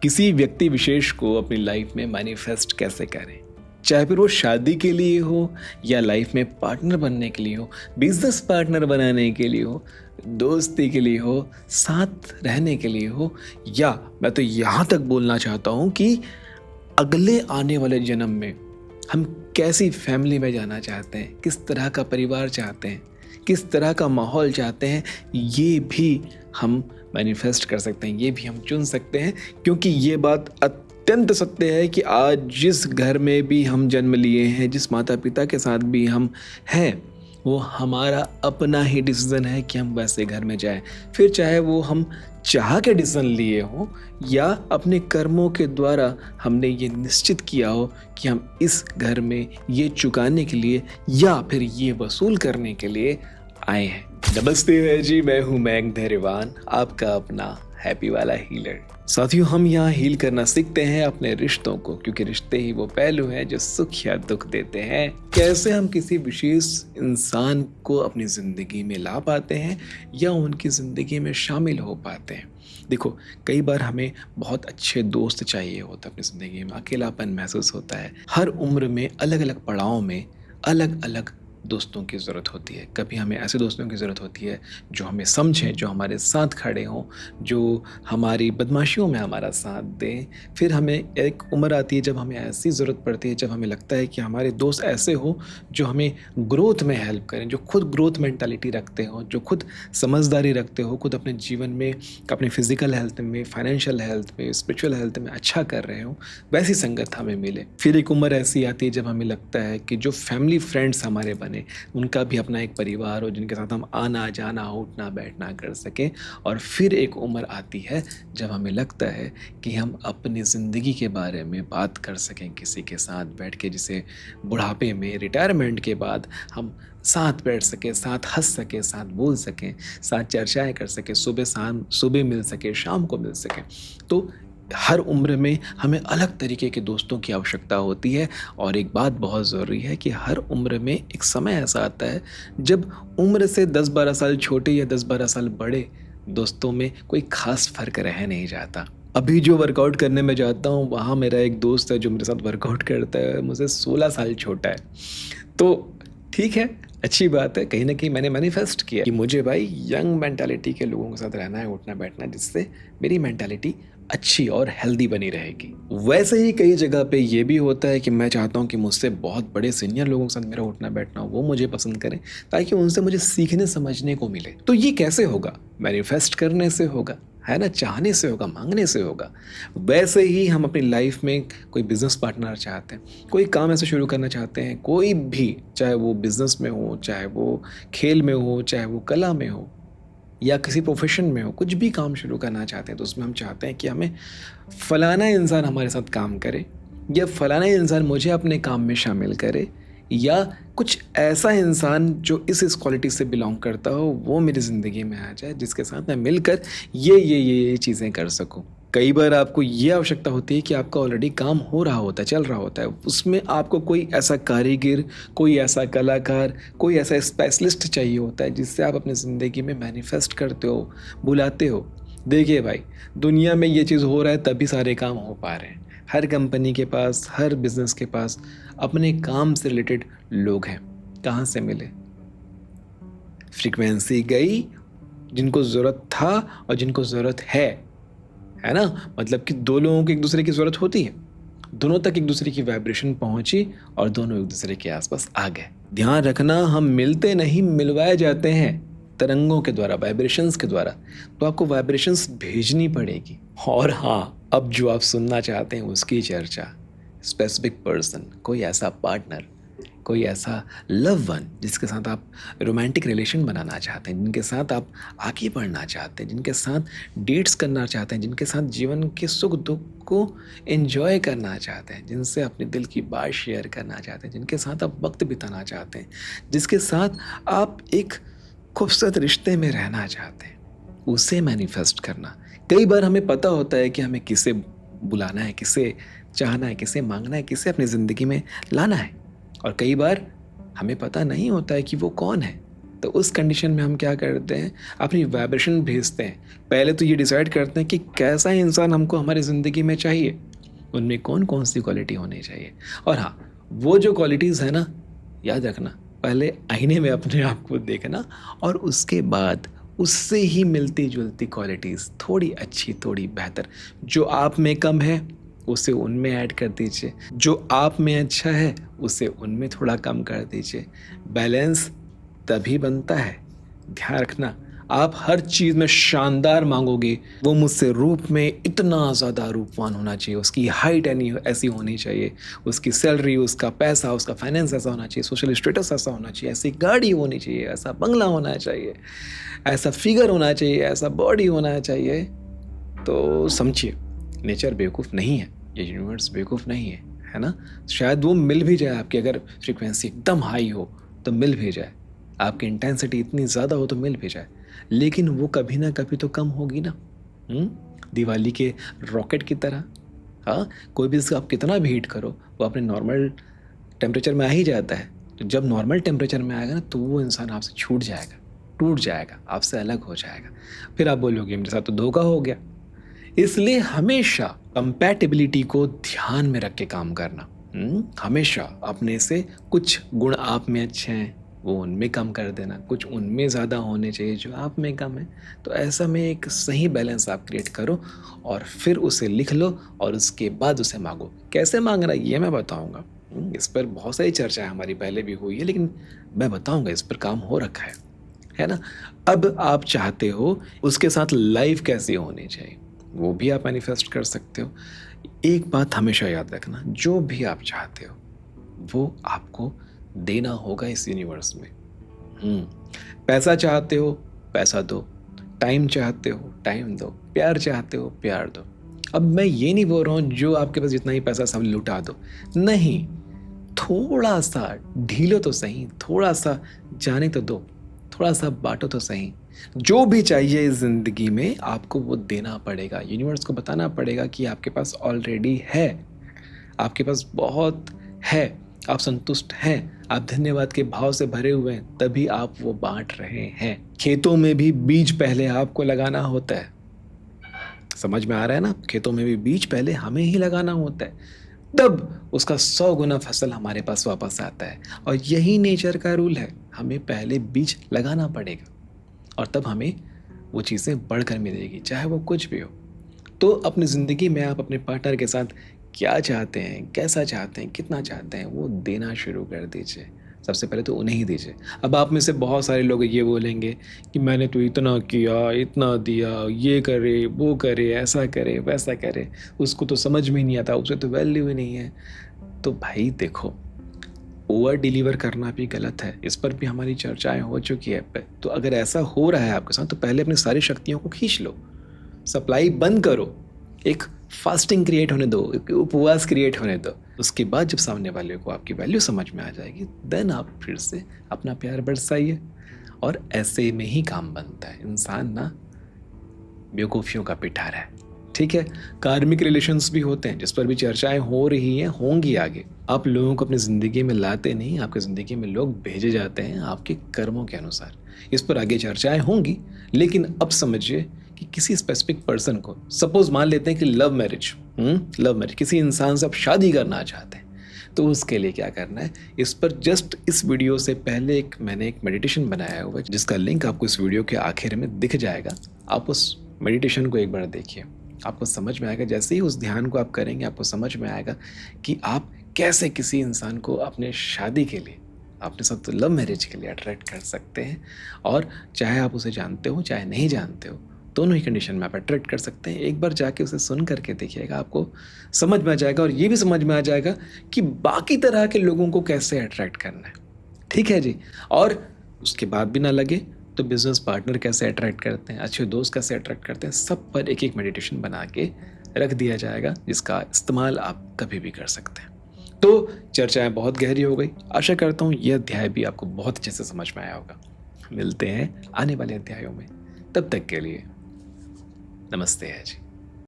किसी व्यक्ति विशेष को अपनी लाइफ में मैनिफेस्ट कैसे करें, चाहे फिर वो शादी के लिए हो या लाइफ में पार्टनर बनने के लिए हो, बिजनेस पार्टनर बनाने के लिए हो, दोस्ती के लिए हो, साथ रहने के लिए हो, या मैं तो यहाँ तक बोलना चाहता हूँ कि अगले आने वाले जन्म में हम कैसी फैमिली में जाना चाहते हैं, किस तरह का परिवार चाहते हैं, किस तरह का माहौल चाहते हैं, ये भी हम मैनिफेस्ट कर सकते हैं, ये भी हम चुन सकते हैं। क्योंकि ये बात अत्यंत सत्य है कि आज जिस घर में भी हम जन्म लिए हैं, जिस माता पिता के साथ भी हम हैं, वो हमारा अपना ही डिसीज़न है कि हम वैसे घर में जाएं। फिर चाहे वो हम चाह के डिसीज़न लिए हों या अपने कर्मों के द्वारा हमने ये निश्चित किया हो कि हम इस घर में ये चुकाने के लिए या फिर ये वसूल करने के लिए आए हैं। नमस्ते है जी, मैं हूँ मयंक धैर्यवान, आपका अपना हैप्पी वाला हीलर। साथियों, हम यहाँ हील करना सीखते हैं अपने रिश्तों को, क्योंकि रिश्ते ही वो पहलू हैं जो सुख या दुख देते हैं। कैसे हम किसी विशेष इंसान को अपनी ज़िंदगी में ला पाते हैं या उनकी ज़िंदगी में शामिल हो पाते हैं। देखो, कई बार हमें बहुत अच्छे दोस्त चाहिए होता है अपनी ज़िंदगी में, अकेलापन महसूस होता है। हर उम्र में अलग अलग पड़ाव में अलग अलग दोस्तों की ज़रूरत होती है। कभी हमें ऐसे दोस्तों की ज़रूरत होती है जो हमें समझें, जो हमारे साथ खड़े हों, जो हमारी बदमाशियों में हमारा साथ दें। फिर हमें एक उम्र आती है जब हमें ऐसी ज़रूरत पड़ती है, जब हमें लगता है कि हमारे दोस्त ऐसे हो जो हमें ग्रोथ में हेल्प करें, जो खुद ग्रोथ मेंटालिटी रखते हो, जो खुद समझदारी रखते हो, खुद अपने जीवन में, अपने फिजिकल हेल्थ में, फाइनेंशियल हेल्थ में, स्पिरिचुअल हेल्थ में अच्छा कर रहे हो, वैसी संगत हमें मिले। फिर एक उम्र ऐसी आती है जब हमें लगता है कि जो फैमिली फ्रेंड्स हमारे बने, उनका भी अपना एक परिवार हो, जिनके साथ हम आना जाना, उठना बैठना कर सकें। और फिर एक उम्र आती है जब हमें लगता है कि हम अपनी ज़िंदगी के बारे में बात कर सकें किसी के साथ बैठ के, जिसे बुढ़ापे में, रिटायरमेंट के बाद हम साथ बैठ सकें, साथ हंस सकें, साथ बोल सकें, साथ चर्चाएं कर सकें, सुबह मिल सके, शाम को मिल सकें। तो हर उम्र में हमें अलग तरीके के दोस्तों की आवश्यकता होती है। और एक बात बहुत ज़रूरी है कि हर उम्र में एक समय ऐसा आता है जब उम्र से 10-12 साल छोटे या 10-12 साल बड़े दोस्तों में कोई ख़ास फ़र्क रह नहीं जाता। अभी जो वर्कआउट करने में जाता हूँ, वहाँ मेरा एक दोस्त है जो मेरे साथ वर्कआउट करता है, मुझसे 16 साल छोटा है। तो ठीक है, अच्छी बात है। कहीं ना कहीं मैंने मैनिफेस्ट किया कि मुझे भाई यंग मेंटालिटी के लोगों के साथ रहना है, उठना बैठना, जिससे मेरी मेंटालिटी अच्छी और हेल्दी बनी रहेगी। वैसे ही कई जगह पे ये भी होता है कि मैं चाहता हूँ कि मुझसे बहुत बड़े सीनियर लोगों के साथ मेरा उठना बैठना हो, वो मुझे पसंद करें, ताकि उनसे मुझे सीखने समझने को मिले। तो ये कैसे होगा? मैनिफेस्ट करने से होगा, है ना, चाहने से होगा, मांगने से होगा। वैसे ही हम अपनी लाइफ में कोई बिजनेस पार्टनर चाहते हैं, कोई काम ऐसे शुरू करना चाहते हैं, कोई भी, चाहे वो बिजनेस में हो, चाहे वो खेल में हो, चाहे वो कला में हो या किसी प्रोफेशन में हो, कुछ भी काम शुरू करना चाहते हैं, तो उसमें हम चाहते हैं कि हमें फलाना इंसान हमारे साथ काम करे, या फलाना इंसान मुझे अपने काम में शामिल करे, या कुछ ऐसा इंसान जो इस क्वालिटी से बिलोंग करता हो वो मेरी ज़िंदगी में आ जाए, जिसके साथ मैं मिलकर ये चीज़ें कर सकूं। कई बार आपको ये आवश्यकता होती है कि आपका ऑलरेडी काम हो रहा होता है, चल रहा होता है, उसमें आपको कोई ऐसा कारीगर, कोई ऐसा कलाकार, कोई ऐसा स्पेशलिस्ट चाहिए होता है, जिससे आप अपनी ज़िंदगी में मैनिफेस्ट करते हो, बुलाते हो। देखिए भाई, दुनिया में ये चीज़ हो रहा है तभी सारे काम हो पा रहे हैं। हर कंपनी के पास, हर बिजनेस के पास अपने काम से रिलेटेड लोग हैं। कहाँ से मिले? फ्रीक्वेंसी गई, जिनको ज़रूरत था और जिनको ज़रूरत है ना, मतलब कि दो लोगों को एक दूसरे की ज़रूरत होती है, दोनों तक एक दूसरे की वाइब्रेशन पहुंची और दोनों एक दूसरे के आसपास आ गए। ध्यान रखना, हम मिलते नहीं, मिलवाए जाते हैं तरंगों के द्वारा, वाइब्रेशंस के द्वारा। तो आपको वाइब्रेशंस भेजनी पड़ेगी। और हाँ, अब जो आप सुनना चाहते हैं उसकी चर्चा, स्पेसिफिक पर्सन, कोई ऐसा पार्टनर, कोई ऐसा लव वन जिसके साथ आप रोमांटिक रिलेशन बनाना चाहते हैं, जिनके साथ आप आगे बढ़ना चाहते हैं, जिनके साथ डेट्स करना चाहते हैं, जिनके साथ जीवन के सुख दुख को एंजॉय करना चाहते हैं, जिनसे अपने दिल की बात शेयर करना चाहते हैं, जिनके साथ आप वक्त बिताना चाहते हैं, जिसके साथ आप एक खूबसूरत रिश्ते में रहना चाहते हैं, उसे मैनिफेस्ट करना। कई बार हमें पता होता है कि हमें किसे बुलाना है, किसे चाहना है, किसे मांगना है, किसे अपनी ज़िंदगी में लाना है, और कई बार हमें पता नहीं होता है कि वो कौन है। तो उस कंडीशन में हम क्या करते हैं, अपनी वाइब्रेशन भेजते हैं। पहले तो ये डिसाइड करते हैं कि कैसा इंसान हमको हमारी ज़िंदगी में चाहिए, उनमें कौन कौन सी क्वालिटी होनी चाहिए। और हाँ, वो जो क्वालिटीज़ है ना, याद रखना, पहले आईने में अपने आप को देखना और उसके बाद उससे ही मिलती जुलती क्वालिटीज़, थोड़ी अच्छी थोड़ी बेहतर, जो आप में कम है उसे उनमें ऐड कर दीजिए, जो आप में अच्छा है उसे उनमें थोड़ा कम कर दीजिए। बैलेंस तभी बनता है। ध्यान रखना, आप हर चीज़ में शानदार मांगोगे, वो मुझसे रूप में इतना ज़्यादा रूपवान होना चाहिए, उसकी हाइट ऐसी होनी चाहिए, उसकी सैलरी, उसका पैसा, उसका फाइनेंस ऐसा होना चाहिए, सोशल स्टेटस ऐसा होना चाहिए, ऐसी गाड़ी होनी चाहिए, ऐसा बंगला होना चाहिए, ऐसा फिगर होना चाहिए, ऐसा बॉडी होना चाहिए। तो समझिए, नेचर बेवकूफ़ नहीं है, ये यूनिवर्स बेवकूफ़ नहीं है ना। शायद वो मिल भी जाए आपकी, अगर फ्रीक्वेंसी एकदम हाई हो तो मिल भी जाए, आपकी इंटेंसिटी इतनी ज़्यादा हो तो मिल भी जाए, लेकिन वो कभी ना कभी तो कम होगी ना। दिवाली के रॉकेट की तरह। हाँ, कोई भी इसको आप कितना भी हीट करो, वो अपने नॉर्मल टेम्परेचर में आ ही जाता है। तो जब नॉर्मल टेम्परेचर में आएगा ना, तो वो इंसान आपसे छूट जाएगा, टूट जाएगा, आपसे अलग हो जाएगा। फिर आप बोलोगे मेरे साथ तो धोखा हो गया। इसलिए हमेशा कंपैटिबिलिटी को ध्यान में रख के काम करना। हमेशा अपने से कुछ गुण आप में अच्छे हैं वो उनमें कम कर देना, कुछ उनमें ज़्यादा होने चाहिए जो आप में कम है। तो ऐसा में एक सही बैलेंस आप क्रिएट करो और फिर उसे लिख लो और उसके बाद उसे मांगो। कैसे मांगना ये मैं बताऊंगा। इस पर बहुत सारी चर्चा हमारी पहले भी हुई है, लेकिन मैं बताऊंगा, इस पर काम हो रखा है ना। अब आप चाहते हो उसके साथ लाइफ कैसी होनी चाहिए, वो भी आप मैनिफेस्ट कर सकते हो। एक बात हमेशा याद रखना, जो भी आप चाहते हो वो आपको देना होगा इस यूनिवर्स में। पैसा चाहते हो, पैसा दो। टाइम चाहते हो, टाइम दो। प्यार चाहते हो, प्यार दो। अब मैं ये नहीं बोल रहा हूँ जो आपके पास जितना ही पैसा सब लुटा दो, नहीं, थोड़ा सा ढीलो तो सही, थोड़ा सा जाने तो दो, थोड़ा सा बांटो तो सही। जो भी चाहिए इस ज़िंदगी में आपको वो देना पड़ेगा। यूनिवर्स को बताना पड़ेगा कि आपके पास ऑलरेडी है, आपके पास बहुत है, आप संतुष्ट हैं, आप धन्यवाद के भाव से भरे हुए हैं, तभी आप वो बांट रहे हैं। खेतों में भी बीज पहले आपको लगाना होता है, समझ में आ रहा है ना। खेतों में भी बीज पहले हमें ही लगाना होता है, तब उसका 100 गुना फसल हमारे पास वापस आता है। और यही नेचर का रूल है, हमें पहले बीज लगाना पड़ेगा और तब हमें वो चीज़ें बढ़कर मिलेगी, चाहे वो कुछ भी हो। तो अपनी ज़िंदगी में आप अपने पार्टनर के साथ क्या चाहते हैं, कैसा चाहते हैं, कितना चाहते हैं, वो देना शुरू कर दीजिए। सबसे पहले तो उन्हें ही दीजिए। अब आप में से बहुत सारे लोग ये बोलेंगे कि मैंने तो इतना किया, इतना दिया, ये करे, वो करे, ऐसा करे, वैसा करे, उसको तो समझ में नहीं आता, उसे तो वैल्यू ही नहीं है। तो भाई देखो, ओवर डिलीवर करना भी गलत है, इस पर भी हमारी चर्चाएं हो चुकी है। तो अगर ऐसा हो रहा है आपके साथ, तो पहले अपनी सारी शक्तियों को खींच लो, सप्लाई बंद करो, एक फास्टिंग क्रिएट होने दो, एक उपवास क्रिएट होने दो। उसके बाद जब सामने वाले को आपकी वैल्यू समझ में आ जाएगी, देन आप फिर से अपना प्यार बरसाइए। और ऐसे में ही काम बनता है। इंसान ना बेवकूफ़ियों का पिटारा है, ठीक है। कार्मिक रिलेशंस भी होते हैं, जिस पर भी चर्चाएं हो रही हैं, होंगी आगे। आप लोगों को अपनी ज़िंदगी में लाते नहीं, आपकी ज़िंदगी में लोग भेजे जाते हैं आपके कर्मों के अनुसार। इस पर आगे चर्चाएं होंगी, लेकिन अब समझिए कि किसी स्पेसिफिक पर्सन को, सपोज मान लेते हैं कि लव मैरिज, किसी इंसान से आप शादी करना चाहते हैं, तो उसके लिए क्या करना है, इस पर जस्ट इस वीडियो से पहले मैंने एक मेडिटेशन बनाया हुआ है, जिसका लिंक आपको इस वीडियो के आखिर में दिख जाएगा। आप उस मेडिटेशन को एक बार देखिए, आपको समझ में आएगा। जैसे ही उस ध्यान को आप करेंगे, आपको समझ में आएगा कि आप कैसे किसी इंसान को अपने शादी के लिए, अपने साथ लव मैरिज के लिए अट्रैक्ट कर सकते हैं। और चाहे आप उसे जानते हो, चाहे नहीं जानते हो, दोनों ही कंडीशन में आप अट्रैक्ट कर सकते हैं। एक बार जाके उसे सुन करके देखिएगा, आपको समझ में आ जाएगा। और ये भी समझ में आ जाएगा कि बाकी तरह के लोगों को कैसे अट्रैक्ट करना है, ठीक है जी। और उसके बाद भी ना लगे तो बिजनेस पार्टनर कैसे अट्रैक्ट करते हैं, अच्छे दोस्त कैसे अट्रैक्ट करते हैं, सब पर एक एक मेडिटेशन बना के रख दिया जाएगा, जिसका इस्तेमाल आप कभी भी कर सकते हैं। तो चर्चाएं बहुत गहरी हो गई। आशा करता हूँ यह अध्याय भी आपको बहुत अच्छे से समझ में आया होगा। मिलते हैं आने वाले अध्यायों में, तब तक के लिए नमस्ते है जी।